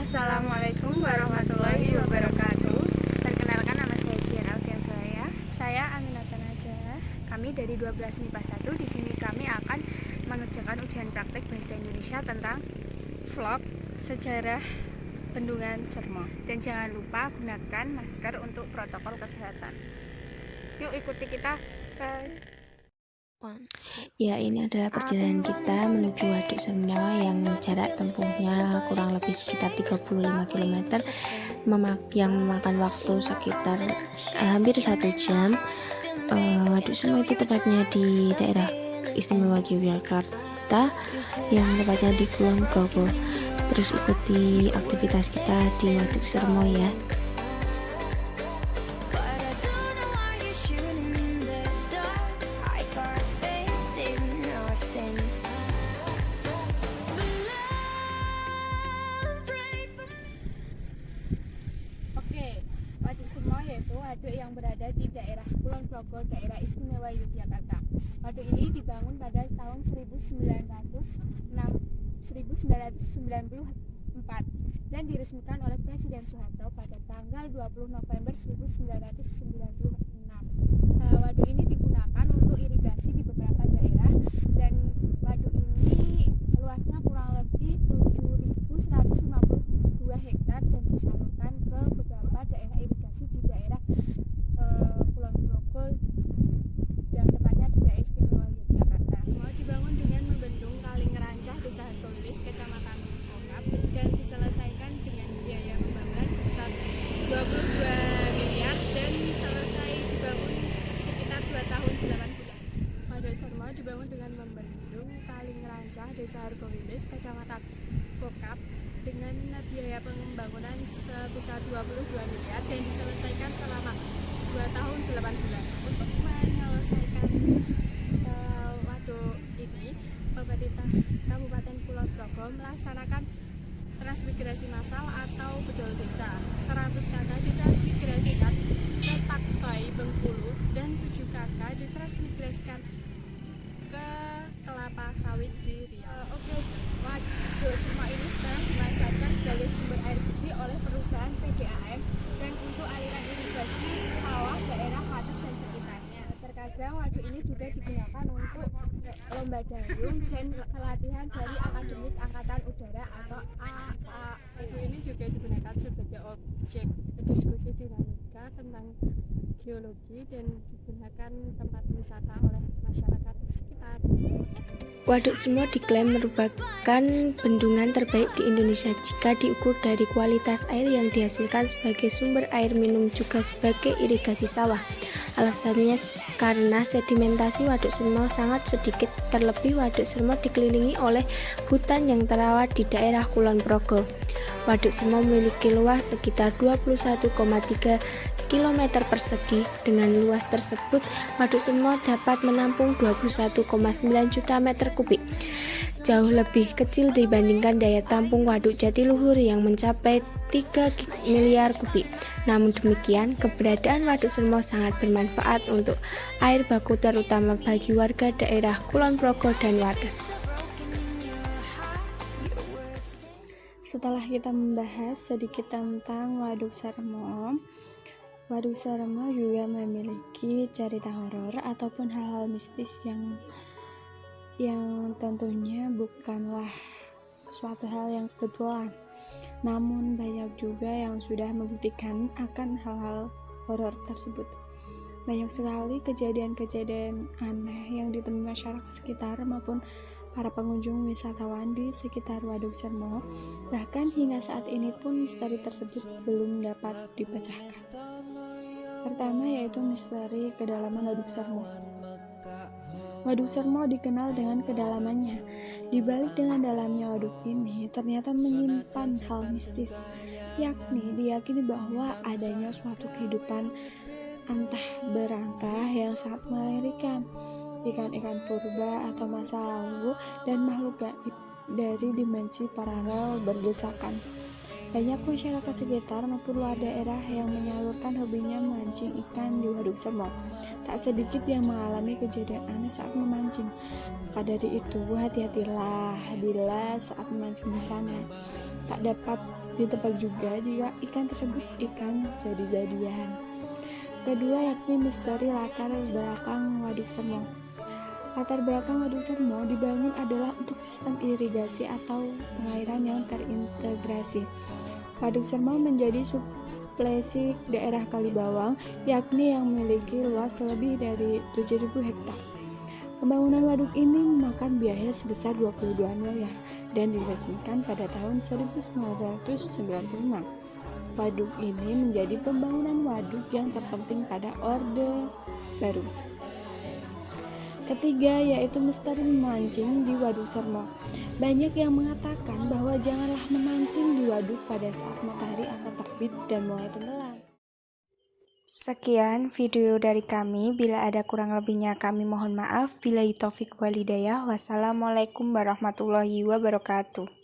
Assalamualaikum warahmatullahi wabarakatuh. Perkenalkan, nama saya Jian Alfianzaya. Saya Aminata Najah. Kami dari 12 MIPA 1. Di sini kami akan mengerjakan ujian praktek bahasa Indonesia tentang Vlog sejarah Bendungan Sermo. dan jangan lupa gunakan masker untuk protokol kesehatan. Yuk ikuti kita ke Ya, ini adalah perjalanan kita menuju Waduk Sermo yang jarak tempuhnya kurang lebih sekitar 35 km yang memakan waktu sekitar hampir 1 jam. Waduk Sermo itu tepatnya di daerah istimewa Yogyakarta, yang tepatnya di Kulon Progo. Terus ikuti aktivitas kita di Waduk Sermo ya. Waduk Sermo yaitu waduk yang berada di daerah Kulon Progo, daerah istimewa Yogyakarta. Waduk ini dibangun pada tahun 1994 dan diresmikan oleh Presiden Soeharto pada tanggal 20 November 1996. Waduk ini digunakan untuk irigasi di beberapa daerah, dan waduk ini luasnya kurang lebih 7.152 hektar dan disalurkan ke beberapa daerah irigasi di daerah Kulon Progo yang tepatnya di daerah istimewa Yogyakarta. Mau dibangun dengan membendung Kali Ngerancah, Desa Hargowilis, Kecamatan Kokap, dan diselesaikan dengan biaya pembangunan sebesar 22 miliar dan selesai dibangun sekitar 2 tahun 8 bulan. Waduk Sermo dibangun dengan membendung Kali Ngerancah, Desa Hargowilis, Kecamatan Kokap, dengan biaya pembangunan sebesar 22 miliar dan diselesaikan selama 2 tahun 8 bulan. Untuk menyelesaikan waduk ini, pemerintah Kabupaten Kulon Progo melaksanakan transmigrasi massal atau bedol desa. 100 kakak ditransmigrasikan ke Taktoy, Bengkulu, dan 7 kakak ditransmigrasikan ke kelapa sawit di Riau. Waduk Sermo ini sekarang dimanfaatkan sebagai sumber air bersih oleh perusahaan PDAM dan untuk aliran irigasi sawah daerah Wates dan sekitarnya. Terkadang waduk ini juga digunakan untuk lomba dayung dan pelatihan dari Akademik Angkatan Udara atau AA. Waduk ini juga digunakan sebagai objek diskusi dinamika tentang geologi dan digunakan tempat wisata oleh masyarakat sekitar. Waduk Sermo diklaim merupakan bendungan terbaik di Indonesia jika diukur dari kualitas air yang dihasilkan sebagai sumber air minum juga sebagai irigasi sawah. Alasannya karena sedimentasi Waduk Sermo sangat sedikit, terlebih Waduk Sermo dikelilingi oleh hutan yang terawat di daerah Kulon Progo. Waduk Sermo memiliki luas sekitar 21,3 km persegi. Dengan luas tersebut, Waduk Sermo dapat menampung 21,9 juta meter kubik, jauh lebih kecil dibandingkan daya tampung Waduk Jatiluhur yang mencapai 3 miliar kubik. Namun demikian, keberadaan Waduk Sermo sangat bermanfaat untuk air baku, terutama bagi warga daerah Kulon Progo dan Wates. Setelah kita membahas sedikit tentang Waduk Sermo, Waduk Sermo juga memiliki cerita horor ataupun hal-hal mistis yang tentunya bukanlah suatu hal yang kebetulan. Namun banyak juga yang sudah membuktikan akan hal-hal horor tersebut. Banyak sekali kejadian-kejadian aneh yang ditemui masyarakat sekitar maupun para pengunjung wisatawan di sekitar Waduk Sermo. Bahkan hingga saat ini pun misteri tersebut belum dapat dipecahkan. Pertama yaitu misteri kedalaman Waduk Sermo. Waduk Sermo dikenal dengan kedalamannya. Di balik dengan dalamnya waduk ini ternyata menyimpan hal mistis, yakni diyakini bahwa adanya suatu kehidupan antah berantah yang sangat mengerikan. Ikan-ikan purba atau masa lalu dan makhluk gaib dari dimensi paralel berdesakan. Banyak masyarakat sekitar maupun luar daerah yang menyalurkan hobinya memancing ikan di Waduk Sermo. Tak sedikit yang mengalami kejadian aneh saat memancing. Maka dari itu, hati-hatilah bila saat memancing di sana. Tak dapat ditebak juga jika ikan tersebut ikan jadi-jadian. Kedua yakni misteri latar belakang Waduk Sermo. Latar belakang Waduk Sermo dibangun adalah untuk sistem irigasi atau pengairan yang terintegrasi. Waduk Sermo menjadi subspesies daerah Kalibawang, yakni yang memiliki luas lebih dari 7.000 hektar. Pembangunan waduk ini memakan biaya sebesar 22 miliar dan diresmikan pada tahun 1996. Waduk ini menjadi pembangunan waduk yang terpenting pada Orde Baru. Ketiga yaitu misteri memancing di Waduk Sermo. Banyak yang mengatakan bahwa janganlah memancing di waduk pada saat matahari akan terbit dan mulai tenggelam. Sekian video dari kami. Bila ada kurang lebihnya kami mohon maaf. Billahi taufik walhidayah. Wassalamualaikum warahmatullahi wabarakatuh.